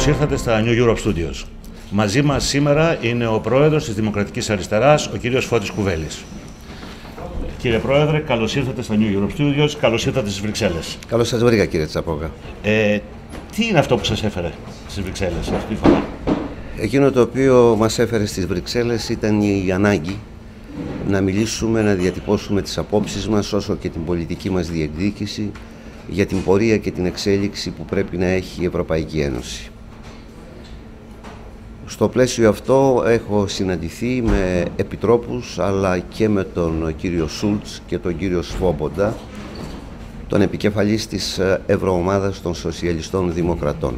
Καλώς ήρθατε στα New Europe Studios. Μαζί μας σήμερα είναι ο πρόεδρος της Δημοκρατικής Αριστεράς, ο κύριος Φώτης Κουβέλης. Κύριε Πρόεδρε, καλώς ήρθατε στα New Europe Studios, καλώς ήρθατε στις Βρυξέλλες. Καλώς σας βρήκα, κύριε Τσαπόγα. Τι είναι αυτό που σας έφερε στις Βρυξέλλες αυτή τη φορά? Εκείνο το οποίο μας έφερε στις Βρυξέλλες ήταν η ανάγκη να μιλήσουμε, να διατυπώσουμε τις απόψεις μας όσο και την πολιτική μας διεκδίκηση για την πορεία και την εξέλιξη που πρέπει να έχει η Ευρωπαϊκή Ένωση. Στο πλαίσιο αυτό έχω συναντηθεί με επιτρόπους αλλά και με τον κύριο Σούλτς και τον κύριο Σβόμποντα, τον επικεφαλής της Ευρωομάδας των Σοσιαλιστών Δημοκρατών,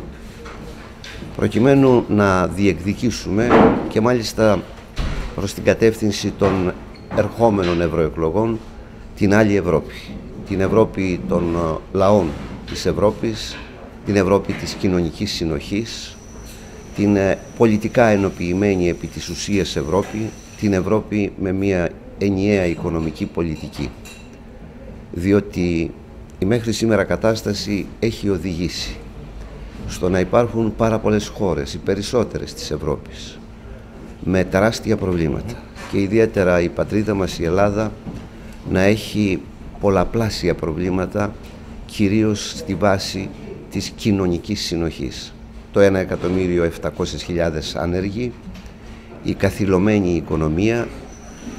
προκειμένου να διεκδικήσουμε και μάλιστα προς την κατεύθυνση των ερχόμενων ευρωεκλογών την άλλη Ευρώπη. Την Ευρώπη των λαών της Ευρώπης, την Ευρώπη της κοινωνικής συνοχής, την πολιτικά ενοποιημένη επί της ουσίας Ευρώπη, την Ευρώπη με μια ενιαία οικονομική πολιτική. Διότι η μέχρι σήμερα κατάσταση έχει οδηγήσει στο να υπάρχουν πάρα πολλές χώρες, οι περισσότερες της Ευρώπης, με τεράστια προβλήματα και ιδιαίτερα η πατρίδα μας η Ελλάδα να έχει πολλαπλάσια προβλήματα, κυρίως στη βάση της κοινωνικής συνοχής. Το 1.700.000 άνεργοι, η καθυλωμένη οικονομία,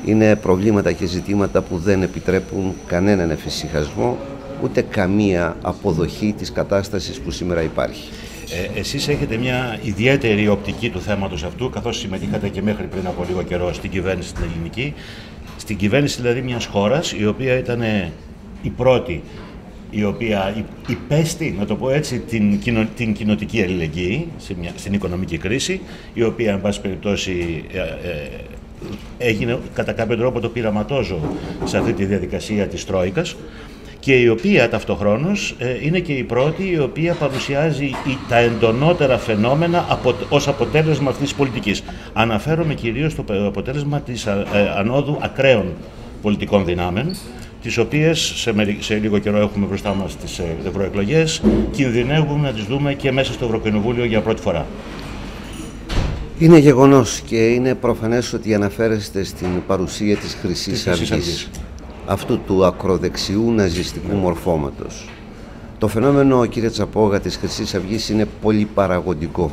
είναι προβλήματα και ζητήματα που δεν επιτρέπουν κανέναν εφησυχασμό, ούτε καμία αποδοχή της κατάστασης που σήμερα υπάρχει. Εσείς έχετε μια ιδιαίτερη οπτική του θέματος αυτού, καθώς συμμετείχατε και μέχρι πριν από λίγο καιρό στην κυβέρνηση την ελληνική, στην κυβέρνηση δηλαδή μιας χώρας η οποία ήταν η πρώτη η οποία υπέστη, να το πω έτσι, την κοινοτική αλληλεγγύη στην οικονομική κρίση, η οποία εν πάση περιπτώσει έγινε κατά κάποιο τρόπο το πειραματόζω σε αυτή τη διαδικασία της Τρόικας, και η οποία ταυτοχρόνως είναι και η πρώτη η οποία παρουσιάζει τα εντονότερα φαινόμενα ως αποτέλεσμα αυτής της πολιτικής. Αναφέρομαι κυρίως στο αποτέλεσμα της ανόδου ακραίων πολιτικών δυνάμεων, τις οποίες σε λίγο καιρό έχουμε μπροστά μας τις ευρωεκλογές, κινδυνεύουμε να τις δούμε και μέσα στο Ευρωκοινοβούλιο για πρώτη φορά. Είναι γεγονός και είναι προφανές ότι αναφέρεστε στην παρουσία της Χρυσής Αυγής, αυτού του ακροδεξιού ναζιστικού μορφώματος. Το φαινόμενο, κύριε Τσαπόγα, της Χρυσής Αυγής είναι πολύ παραγωγικό.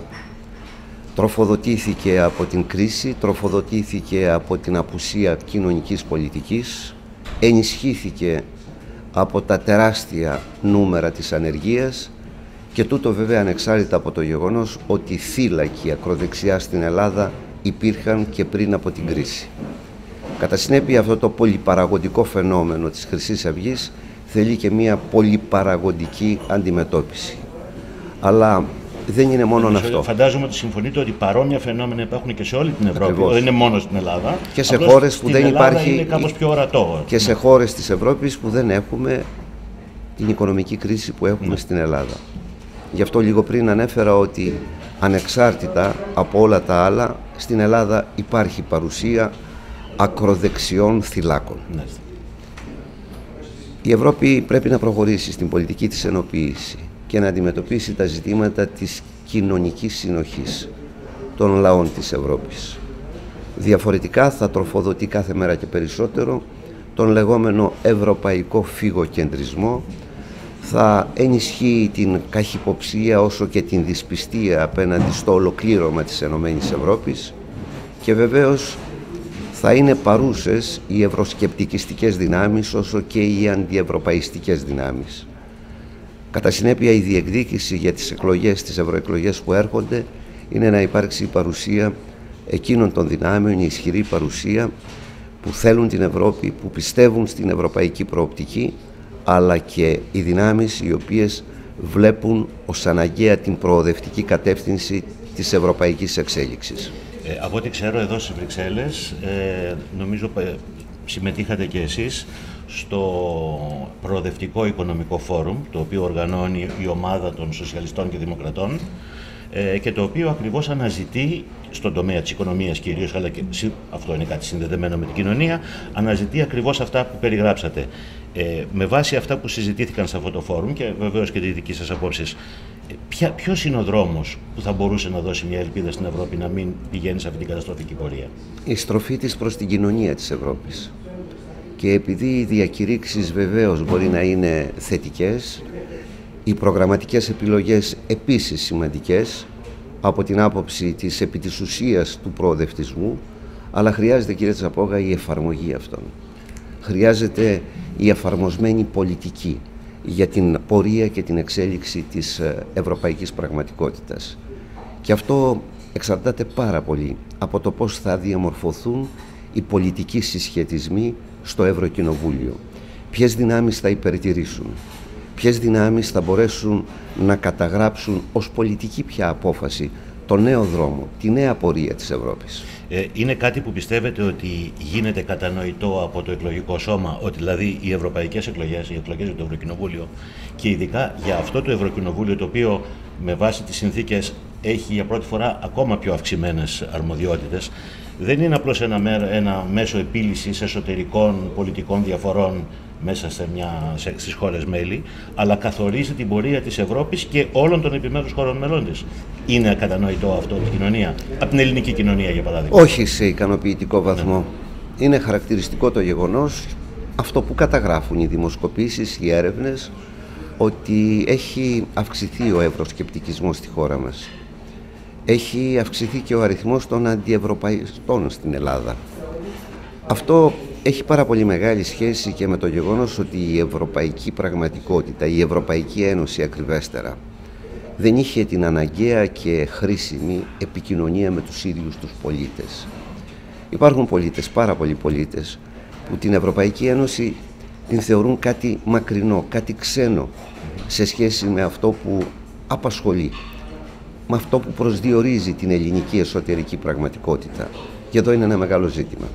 Τροφοδοτήθηκε από την κρίση, τροφοδοτήθηκε από την απουσία κοινωνικής πολιτικής, ενισχύθηκε από τα τεράστια νούμερα της ανεργίας και τούτο βέβαια ανεξάρτητα από το γεγονός ότι θύλακοι ακροδεξιά στην Ελλάδα υπήρχαν και πριν από την κρίση. Κατά συνέπεια, αυτό το πολυπαραγωγικό φαινόμενο της Χρυσής Αυγής θέλει και μια πολυπαραγωγική αντιμετώπιση. Αλλά δεν είναι μόνο αυτό. Φαντάζομαι ότι συμφωνείτε ότι παρόμοια φαινόμενα υπάρχουν και σε όλη την Ευρώπη. Ακριβώς. Δεν είναι μόνο στην Ελλάδα. Και σε χώρες που δεν υπάρχει. Είναι κάπως πιο ορατό. Και σε χώρες της Ευρώπης που δεν έχουμε την οικονομική κρίση που έχουμε στην Ελλάδα. Γι' αυτό λίγο πριν ανέφερα ότι ανεξάρτητα από όλα τα άλλα, στην Ελλάδα υπάρχει παρουσία ακροδεξιών θυλάκων. Η Ευρώπη πρέπει να προχωρήσει στην πολιτική της ενοποίηση και να αντιμετωπίσει τα ζητήματα της κοινωνικής συνοχής των λαών της Ευρώπης. Διαφορετικά θα τροφοδοτεί κάθε μέρα και περισσότερο τον λεγόμενο ευρωπαϊκό φυγοκεντρισμό, θα ενισχύει την καχυποψία όσο και την δυσπιστία απέναντι στο ολοκλήρωμα της Ενωμένης Ευρώπης και βεβαίως θα είναι παρούσες οι ευρωσκεπτικιστικές δυνάμεις όσο και οι αντιευρωπαϊστικές δυνάμεις. Κατά συνέπεια, η διεκδίκηση για τις εκλογές, τις ευρωεκλογές που έρχονται, είναι να υπάρξει η παρουσία εκείνων των δυνάμεων, η ισχυρή παρουσία που θέλουν την Ευρώπη, που πιστεύουν στην ευρωπαϊκή προοπτική, αλλά και οι δυνάμεις οι οποίες βλέπουν ως αναγκαία την προοδευτική κατεύθυνση της ευρωπαϊκής εξέλιξης. Από ό,τι ξέρω, εδώ στις Βρυξέλλες, νομίζω συμμετείχατε και εσείς στο Προοδευτικό Οικονομικό Φόρουμ, το οποίο οργανώνει η ομάδα των Σοσιαλιστών και Δημοκρατών και το οποίο ακριβώς αναζητεί, στον τομέα της οικονομίας κυρίως, αλλά και αυτό είναι κάτι συνδεδεμένο με την κοινωνία, αναζητεί ακριβώς αυτά που περιγράψατε. Με βάση αυτά που συζητήθηκαν σε αυτό το φόρουμ και βεβαίως και τη δική σας απόψεις, Ποιος είναι ο δρόμος που θα μπορούσε να δώσει μια ελπίδα στην Ευρώπη να μην πηγαίνει σε αυτή την καταστροφική πορεία? Η στροφή της προς την κοινωνία της Ευρώπης. Και επειδή οι διακηρύξεις βεβαίως μπορεί να είναι θετικές, οι προγραμματικές επιλογές επίσης σημαντικές από την άποψη της επί της ουσίας του προοδευτισμού, αλλά χρειάζεται, κύριε Τσαπόγα, η εφαρμογή αυτών. Χρειάζεται η εφαρμοσμένη πολιτική για την πορεία και την εξέλιξη της ευρωπαϊκής πραγματικότητας. Και αυτό εξαρτάται πάρα πολύ από το πώς θα διαμορφωθούν οι πολιτικοί συσχετισμοί στο Ευρωκοινοβούλιο. Ποιες δυνάμεις θα υπερτηρήσουν, ποιες δυνάμεις θα μπορέσουν να καταγράψουν ως πολιτική πια απόφαση το νέο δρόμο, τη νέα πορεία της Ευρώπης. Είναι κάτι που πιστεύετε ότι γίνεται κατανοητό από το εκλογικό σώμα, ότι δηλαδή οι ευρωπαϊκές εκλογές, οι εκλογές για το Ευρωκοινοβούλιο και ειδικά για αυτό το Ευρωκοινοβούλιο, το οποίο με βάση τις συνθήκες έχει για πρώτη φορά ακόμα πιο αυξημένες αρμοδιότητες, δεν είναι απλώς ένα μέσο επίλυσης εσωτερικών πολιτικών διαφορών μέσα στις χώρες μέλη, αλλά καθορίζει την πορεία της Ευρώπης και όλων των επιμέρους χωρών μελών της. Είναι κατανοητό αυτό από την κοινωνία, από την ελληνική κοινωνία για παράδειγμα? Όχι σε ικανοποιητικό βαθμό. Είναι χαρακτηριστικό το γεγονός, αυτό που καταγράφουν οι δημοσκοπήσεις, οι έρευνες, ότι έχει αυξηθεί ο ευρωσκεπτικισμός στη χώρα μας. Έχει αυξηθεί και ο αριθμός των αντιευρωπαϊστών στην Ελλάδα. Αυτό έχει πάρα πολύ μεγάλη σχέση και με το γεγονός ότι η ευρωπαϊκή πραγματικότητα, η Ευρωπαϊκή Ένωση ακριβέστερα, δεν είχε την αναγκαία και χρήσιμη επικοινωνία με τους ίδιους τους πολίτες. Υπάρχουν πολίτες, πάρα πολλοί πολίτες, που την Ευρωπαϊκή Ένωση την θεωρούν κάτι μακρινό, κάτι ξένο σε σχέση με αυτό που απασχολεί, με αυτό που προσδιορίζει την ελληνική εσωτερική πραγματικότητα. Και εδώ είναι ένα μεγάλο ζήτημα.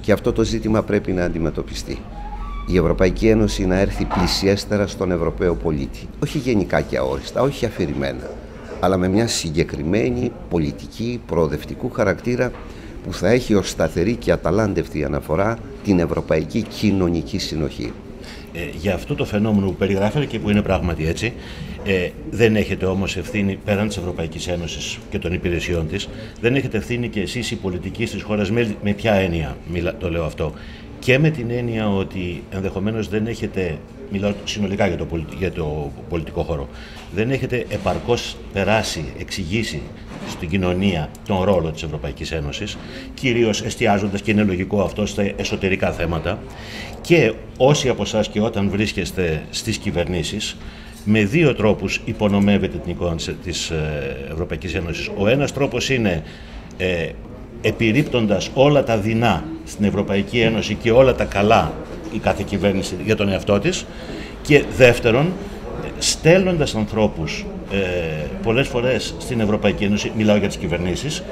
Και αυτό το ζήτημα πρέπει να αντιμετωπιστεί. Η Ευρωπαϊκή Ένωση να έρθει πλησιέστερα στον Ευρωπαίο πολίτη. Όχι γενικά και αόριστα, όχι αφηρημένα, αλλά με μια συγκεκριμένη πολιτική προοδευτικού χαρακτήρα που θα έχει ως σταθερή και αταλάντευτη αναφορά την ευρωπαϊκή κοινωνική συνοχή. Για αυτό το φαινόμενο που περιγράφεται και που είναι πράγματι έτσι, δεν έχετε όμως ευθύνη, πέραν της Ευρωπαϊκής Ένωσης και των υπηρεσιών της, δεν έχετε ευθύνη και εσείς οι πολιτικοί στις χώρες μέλη? Με ποια έννοια το λέω αυτό? Και με την έννοια ότι ενδεχομένως δεν έχετε, μιλάω συνολικά για το πολιτικό χώρο, δεν έχετε επαρκώς περάσει, εξηγήσει στην κοινωνία τον ρόλο της Ευρωπαϊκής Ένωσης, κυρίως εστιάζοντας, και είναι λογικό αυτό, στα εσωτερικά θέματα, και όσοι από εσάς και όταν βρίσκεστε στις κυβερνήσεις, με δύο τρόπους υπονομεύετε την εικόνα της Ευρωπαϊκής Ένωσης. Ο ένας τρόπος είναι επιρρύπτοντας όλα τα δεινά στην Ευρωπαϊκή Ένωση και όλα τα καλά η κάθε κυβέρνηση για τον εαυτό της, και δεύτερον στέλνοντας ανθρώπους πολλές φορές στην Ευρωπαϊκή Ένωση, μιλάω για τις κυβερνήσεις,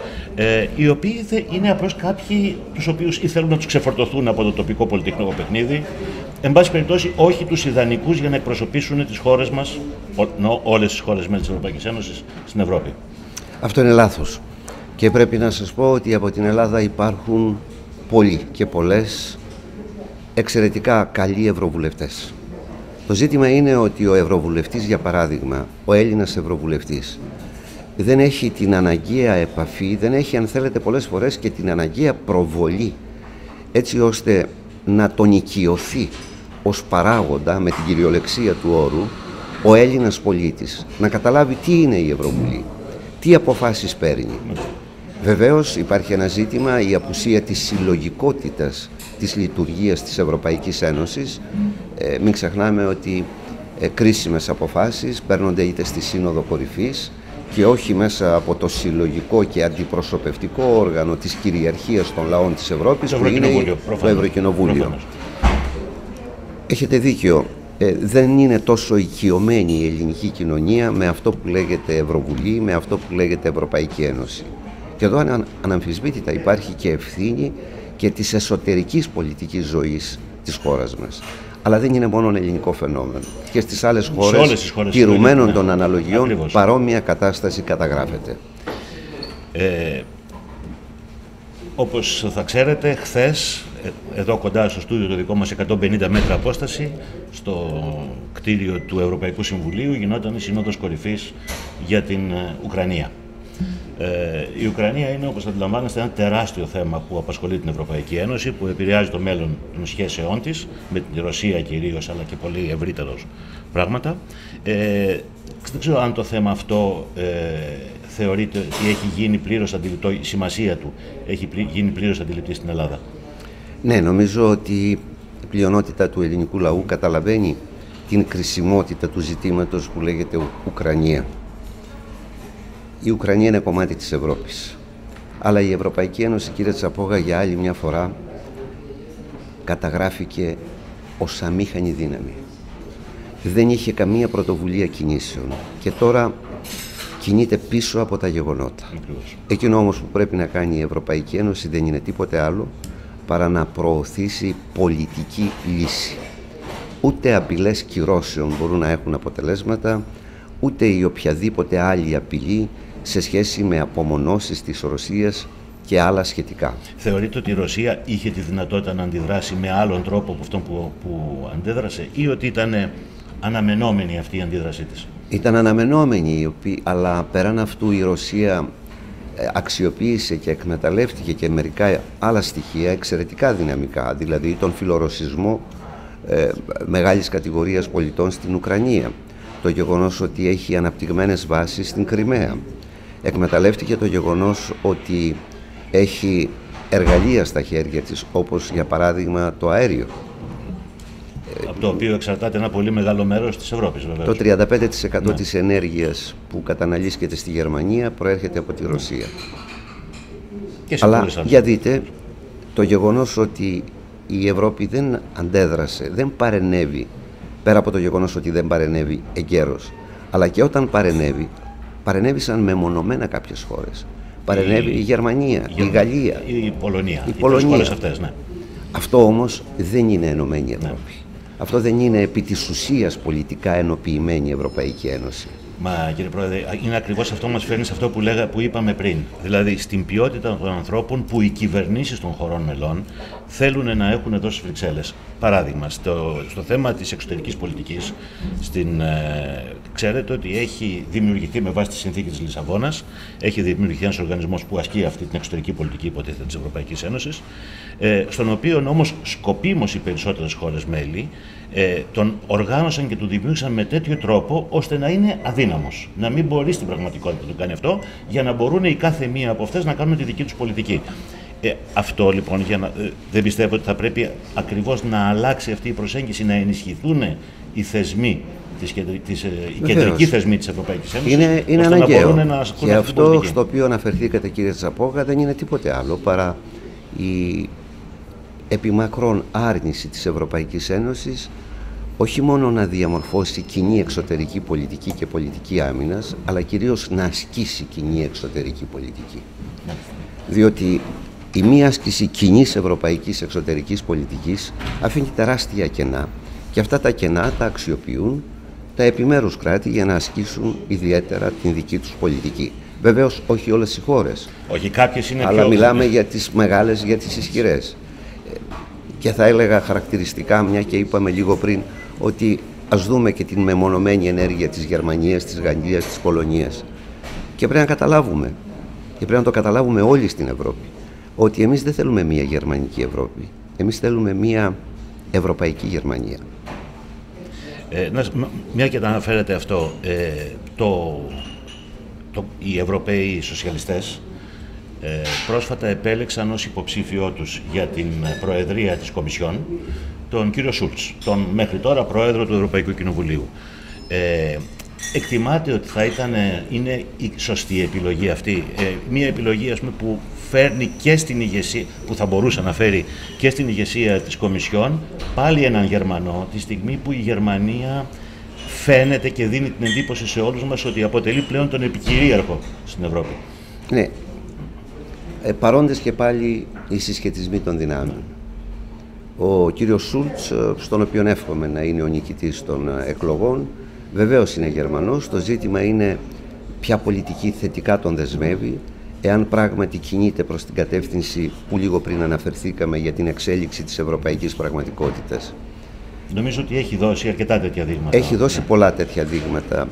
οι οποίοι είναι απλώς κάποιοι τους οποίους ή θέλουν να τους ξεφορτωθούν από το τοπικό πολιτικό παιχνίδι, εν πάση περιπτώσει όχι τους ιδανικούς για να εκπροσωπήσουν τις χώρες μας, όλες τις χώρες μέλη της Ευρωπαϊκής Ένωσης στην Ευρώπη. Αυτό είναι λάθος. Και πρέπει να σας πω ότι από την Ελλάδα υπάρχουν πολλοί και πολλές εξαιρετικά καλοί ευρωβουλευτές. Το ζήτημα είναι ότι ο ευρωβουλευτής, για παράδειγμα, ο Έλληνας ευρωβουλευτής, δεν έχει την αναγκαία επαφή, δεν έχει, αν θέλετε, πολλές φορές και την αναγκαία προβολή, έτσι ώστε να τον οικειωθεί ως παράγοντα, με την κυριολεξία του όρου, ο Έλληνας πολίτης, να καταλάβει τι είναι η Ευρωβουλή, τι αποφάσεις παίρνει. Βεβαίως υπάρχει ένα ζήτημα, η απουσία της συλλογικότητας της λειτουργίας της Ευρωπαϊκής Ένωσης. Μην ξεχνάμε ότι κρίσιμες αποφάσεις παίρνονται είτε στη Σύνοδο Κορυφής και όχι μέσα από το συλλογικό και αντιπροσωπευτικό όργανο της κυριαρχίας των λαών της Ευρώπης, που είναι το Ευρωκοινοβούλιο. Έχετε δίκιο. Δεν είναι τόσο οικειωμένη η ελληνική κοινωνία με αυτό που λέγεται Ευρωβουλή, με αυτό που λέγεται Ευρωπαϊκή Ένωση. Και εδώ αναμφισβήτητα υπάρχει και ευθύνη και της εσωτερικής πολιτικής ζωής της χώρας μας. Αλλά δεν είναι μόνο ελληνικό φαινόμενο. Και στις άλλες χώρες, τηρουμένων των αναλογιών, ακριβώς, παρόμοια κατάσταση καταγράφεται. Όπως θα ξέρετε, χθες εδώ κοντά στο στούντιο το δικό μας, 150 μέτρα απόσταση, στο κτίριο του Ευρωπαϊκού Συμβουλίου, γινόταν η Συνόδος Κορυφής για την Ουκρανία. Η Ουκρανία είναι, όπως αντιλαμβάνεστε, ένα τεράστιο θέμα που απασχολεί την Ευρωπαϊκή Ένωση, που επηρεάζει το μέλλον των σχέσεών της, με την Ρωσία κυρίως, αλλά και πολύ ευρύτερος πράγματα. Δεν ξέρω αν το θέμα αυτό θεωρείται ότι έχει γίνει πλήρως αντιληπτό, η σημασία του έχει γίνει πλήρως αντιληπτή στην Ελλάδα. Ναι, νομίζω ότι η πλειονότητα του ελληνικού λαού καταλαβαίνει την κρισιμότητα του ζητήματος που λέγεται Ουκρανία. Η Ουκρανία είναι κομμάτι της Ευρώπης. Αλλά η Ευρωπαϊκή Ένωση, κύριε Τσαπόγα, για άλλη μια φορά καταγράφηκε ως αμήχανη δύναμη. Δεν είχε καμία πρωτοβουλία κινήσεων και τώρα κινείται πίσω από τα γεγονότα. Εκείνο όμως που πρέπει να κάνει η Ευρωπαϊκή Ένωση δεν είναι τίποτε άλλο παρά να προωθήσει πολιτική λύση. Ούτε απειλές κυρώσεων μπορούν να έχουν αποτελέσματα, ούτε η οποιαδήποτε άλλη απειλή σε σχέση με απομονώσεις της Ρωσίας και άλλα σχετικά. Θεωρείτε ότι η Ρωσία είχε τη δυνατότητα να αντιδράσει με άλλον τρόπο από αυτόν που αντέδρασε, ή ότι ήταν αναμενόμενη αυτή η αντίδρασή της? Ήταν αναμενόμενη, αλλά πέραν αυτού η Ρωσία αξιοποίησε και εκμεταλλεύτηκε και μερικά άλλα στοιχεία εξαιρετικά δυναμικά, δηλαδή τον φιλορωσισμό μεγάλης κατηγορίας πολιτών στην Ουκρανία, το γεγονός ότι έχει αναπτυγμένες βάσεις στην Κριμαία, εκμεταλλεύτηκε το γεγονός ότι έχει εργαλεία στα χέρια της, όπως για παράδειγμα το αέριο. Από το οποίο εξαρτάται ένα πολύ μεγάλο μέρος της Ευρώπης, βεβαίως. Το 35% της ενέργειας που καταναλύσκεται στη Γερμανία προέρχεται από τη Ρωσία. Αλλά για δείτε, το γεγονός ότι η Ευρώπη δεν αντέδρασε, δεν παρενέβη, πέρα από το γεγονός ότι δεν παρενέβη εγκαίρως, αλλά και όταν παρενέβησαν μεμονωμένα κάποιες χώρες. Παρενέβη η Γερμανία, η Γαλλία, η Πολωνία. Αυτές, ναι. Αυτό όμως δεν είναι ενωμένη Ευρώπη. Ναι. Αυτό δεν είναι επί της ουσίας πολιτικά ενοποιημένη η Ευρωπαϊκή Ένωση. Μα κύριε Πρόεδρε, είναι ακριβώς αυτό που μας φέρνει σε αυτό που είπαμε πριν. Δηλαδή στην ποιότητα των ανθρώπων που οι κυβερνήσεις των χωρών μελών θέλουν να έχουν εδώ στις Βρυξέλλες. Παράδειγμα, στο θέμα της εξωτερικής πολιτικής, ξέρετε ότι έχει δημιουργηθεί με βάση τη συνθήκη της Λισαβόνας, έχει δημιουργηθεί ένας οργανισμός που ασκεί αυτή την εξωτερική πολιτική υποτίθεται της Ευρωπαϊκής Ένωσης, στον οποίο όμως σκοπίμως οι περισσότερες χώρες μέλη τον οργάνωσαν και του δημιούργησαν με τέτοιο τρόπο ώστε να είναι αδύναμος. Να μην μπορεί στην πραγματικότητα να το κάνει αυτό, για να μπορούν η κάθε μία από αυτές να κάνουν τη δική τους πολιτική. Αυτό λοιπόν, δεν πιστεύω ότι θα πρέπει ακριβώς να αλλάξει αυτή η προσέγγιση, να ενισχυθούν οι θεσμοί, οι κεντρικοί θεσμοί της Ευρωπαϊκής Ένωσης. Είναι αναγκαίο. Και αυτό στο οποίο αναφερθήκατε, κύριε Τσαπόγα, δεν είναι τίποτε άλλο παρά η επιμακρών άρνηση της Ευρωπαϊκής Ένωσης όχι μόνο να διαμορφώσει κοινή εξωτερική πολιτική και πολιτική άμυνας, αλλά κυρίως να ασκήσει κοινή εξωτερική πολιτική. Διότι η μία άσκηση κοινής ευρωπαϊκής εξωτερικής πολιτικής αφήνει τεράστια κενά και αυτά τα κενά τα αξιοποιούν τα επιμέρους κράτη για να ασκήσουν ιδιαίτερα την δική τους πολιτική. Βεβαίως όχι όλες οι χώρες, όχι, κάποιες είναι αλλά μιλάμε για τις μεγάλες, για τις ισχυρές. Και θα έλεγα χαρακτηριστικά, μια και είπαμε λίγο πριν, ότι ας δούμε και την μεμονωμένη ενέργεια της Γερμανίας, της Γαλλίας, της Πολωνίας. Και πρέπει να καταλάβουμε, και πρέπει να το καταλάβουμε όλοι στην Ευρώπη, ότι εμείς δεν θέλουμε μια γερμανική Ευρώπη. Εμείς θέλουμε μια ευρωπαϊκή Γερμανία. Μια και τα αναφέρετε αυτό, οι Ευρωπαίοι σοσιαλιστές πρόσφατα επέλεξαν ως υποψήφιό τους για την Προεδρία της Κομισιόν τον κύριο Σούλτς, τον μέχρι τώρα Πρόεδρο του Ευρωπαϊκού Κοινοβουλίου. Εκτιμάτε ότι είναι η σωστή επιλογή αυτή, μια επιλογή ας πούμε, που φέρνει και στην ηγεσία, που θα μπορούσε να φέρει και στην ηγεσία της Κομισιόν πάλι έναν Γερμανό, τη στιγμή που η Γερμανία φαίνεται και δίνει την εντύπωση σε όλους μας ότι αποτελεί πλέον τον επικυρίαρχο στην Ευρώπη? Ναι. Παρόντες και πάλι οι συσχετισμοί των δυνάμεων. Ο κύριος Σούλτς, στον οποίο εύχομαι να είναι ο νικητής των εκλογών, βεβαίως είναι Γερμανός. Το ζήτημα είναι ποια πολιτική θετικά τον δεσμεύει, εάν πράγματι κινείται προς την κατεύθυνση που λίγο πριν αναφερθήκαμε για την εξέλιξη της ευρωπαϊκής πραγματικότητας. Νομίζω ότι έχει δώσει αρκετά τέτοια δείγματα. Έχει δώσει πολλά τέτοια δείγματα.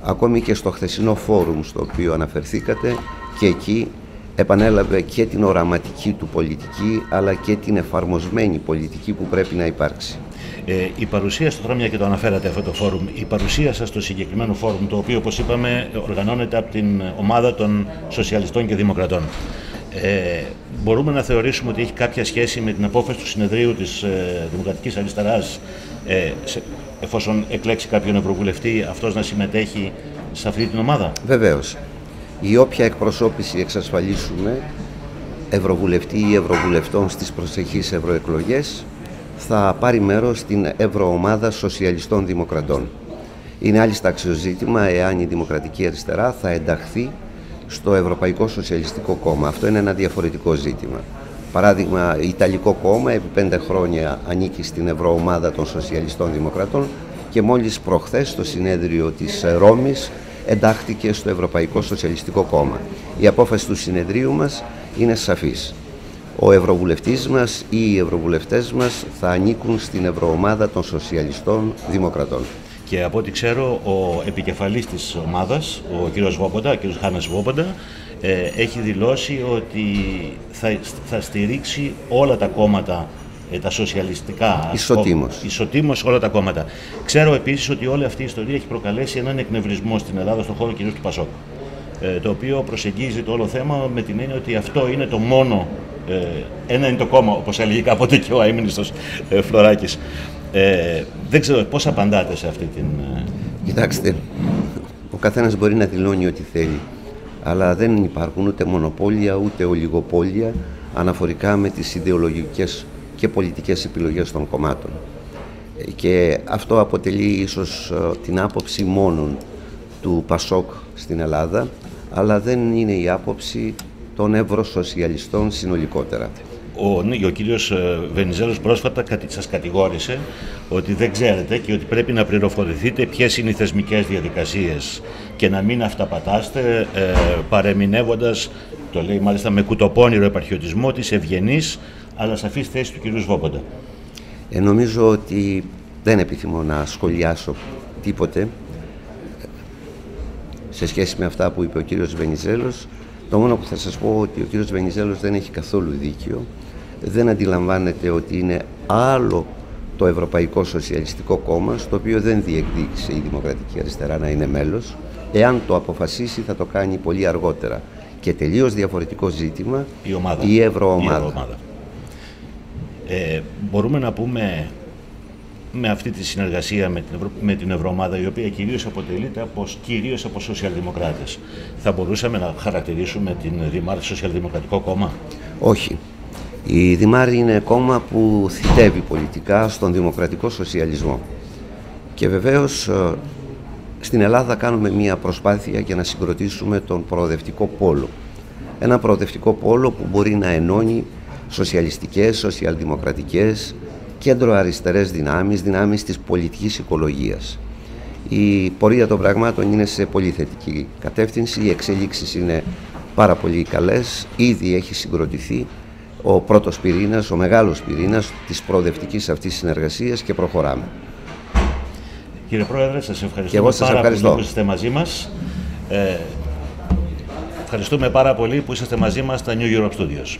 Ακόμη και στο χθεσινό φόρουμ στο οποίο αναφερθήκατε, και εκεί επανέλαβε και την οραματική του πολιτική, αλλά και την εφαρμοσμένη πολιτική που πρέπει να υπάρξει. Η παρουσία στο τώρα, και το αναφέρατε αυτό το φόρουμ, η παρουσία σας στο συγκεκριμένο φόρουμ, το οποίο, όπως είπαμε, οργανώνεται από την ομάδα των Σοσιαλιστών και Δημοκρατών, μπορούμε να θεωρήσουμε ότι έχει κάποια σχέση με την απόφαση του συνεδρίου της Δημοκρατικής Αριστεράς, εφόσον εκλέξει κάποιον ευρωβουλευτή, αυτός να συμμετέχει σε αυτή την ομάδα? Βεβαίως. Η όποια εκπροσώπηση εξασφαλίσουμε ευρωβουλευτή ή ευρωβουλευτών στις προσεχείς ευρωεκλογές θα πάρει μέρος στην Ευρωομάδα Σοσιαλιστών Δημοκρατών. Είναι άλλη τάξεως ζήτημα εάν η Δημοκρατική Αριστερά θα ενταχθεί στο Ευρωπαϊκό Σοσιαλιστικό Κόμμα. Αυτό είναι ένα διαφορετικό ζήτημα. Παράδειγμα, Ιταλικό κόμμα επί 5 χρόνια ανήκει στην Ευρωομάδα των Σοσιαλιστών Δημοκρατών και μόλις προχθές στο συνέδριο της Ρώμης εντάχθηκε στο Ευρωπαϊκό Σοσιαλιστικό Κόμμα. Η απόφαση του συνεδρίου μας είναι σαφής. Ο ευρωβουλευτής μας ή οι ευρωβουλευτές μας θα ανήκουν στην Ευρωομάδα των Σοσιαλιστών Δημοκρατών. Και από ό,τι ξέρω, ο επικεφαλής της ομάδας, ο κ. Βόμποντα, ο κ. Χάνες Βόμποντα, έχει δηλώσει ότι θα στηρίξει όλα τα κόμματα, τα σοσιαλιστικά. Ισοτήμως όλα τα κόμματα. Ξέρω επίσης ότι όλη αυτή η ιστορία έχει προκαλέσει έναν εκνευρισμό στην Ελλάδα, στον χώρο κυρίως του Πασόκ, το οποίο προσεγγίζει το όλο θέμα με την έννοια ότι αυτό είναι το μόνο, ένα είναι το κόμμα, όπως έλεγε κάποτε και ο αείμνηστος Φλωράκης. Δεν ξέρω πώς απαντάτε σε αυτή την... Κοιτάξτε, ο καθένας μπορεί να δηλώνει ό,τι θέλει, αλλά δεν υπάρχουν ούτε μονοπόλια ούτε ολιγοπόλια αναφορικά με τις ιδεολογικές και πολιτικές επιλογές των κομμάτων. Και αυτό αποτελεί ίσως την άποψη μόνον του Πασόκ στην Ελλάδα, αλλά δεν είναι η άποψη των ευρωσοσιαλιστών συνολικότερα. Ο κύριος Βενιζέλος πρόσφατα σας κατηγόρησε ότι δεν ξέρετε και ότι πρέπει να πληροφορηθείτε ποιες είναι οι θεσμικές διαδικασίες και να μην αυταπατάστε παρεμηνεύοντας, το λέει μάλιστα με κουτοπώνυρο επαρχιωτισμό, της ευγενής αλλά σαφής θέση του κυρίου Βόμποντα. Νομίζω ότι δεν επιθυμώ να σχολιάσω τίποτε σε σχέση με αυτά που είπε ο κύριος Βενιζέλος. Το μόνο που θα σας πω ότι ο κύριος Βενιζέλος δεν έχει καθόλου δίκιο. Δεν αντιλαμβάνεται ότι είναι άλλο το Ευρωπαϊκό Σοσιαλιστικό Κόμμα, στο οποίο δεν διεκδίκησε η Δημοκρατική Αριστερά να είναι μέλος. Εάν το αποφασίσει θα το κάνει πολύ αργότερα. Και τελείως διαφορετικό ζήτημα η Ευρωομάδα. Μπορούμε να πούμε με αυτή τη συνεργασία με την Ευρωομάδα, η οποία κυρίως αποτελείται από σοσιαλδημοκράτες, θα μπορούσαμε να χαρακτηρίσουμε την Δημάρ Σοσιαλδημοκρατικό κόμμα? Όχι. Η Δημάρ είναι κόμμα που θητεύει πολιτικά στον δημοκρατικό σοσιαλισμό. Και βεβαίως στην Ελλάδα κάνουμε μια προσπάθεια για να συγκροτήσουμε τον προοδευτικό πόλο. Ένα προοδευτικό πόλο που μπορεί να ενώνει σοσιαλιστικές, σοσιαλδημοκρατικές, κέντρο-αριστερές δυνάμεις της πολιτικής οικολογίας. Η πορεία των πραγμάτων είναι σε πολύ θετική κατεύθυνση, οι εξελίξεις είναι πάρα πολύ καλές, ήδη έχει συγκροτηθεί ο πρώτος πυρήνας, ο μεγάλος πυρήνας της προοδευτικής αυτής συνεργασίας και προχωράμε. Κύριε Πρόεδρε, σας ευχαριστούμε πάρα πολύ που είστε μαζί μας. Ευχαριστούμε πάρα πολύ που είσαστε μαζί μας στα New Europe Studios.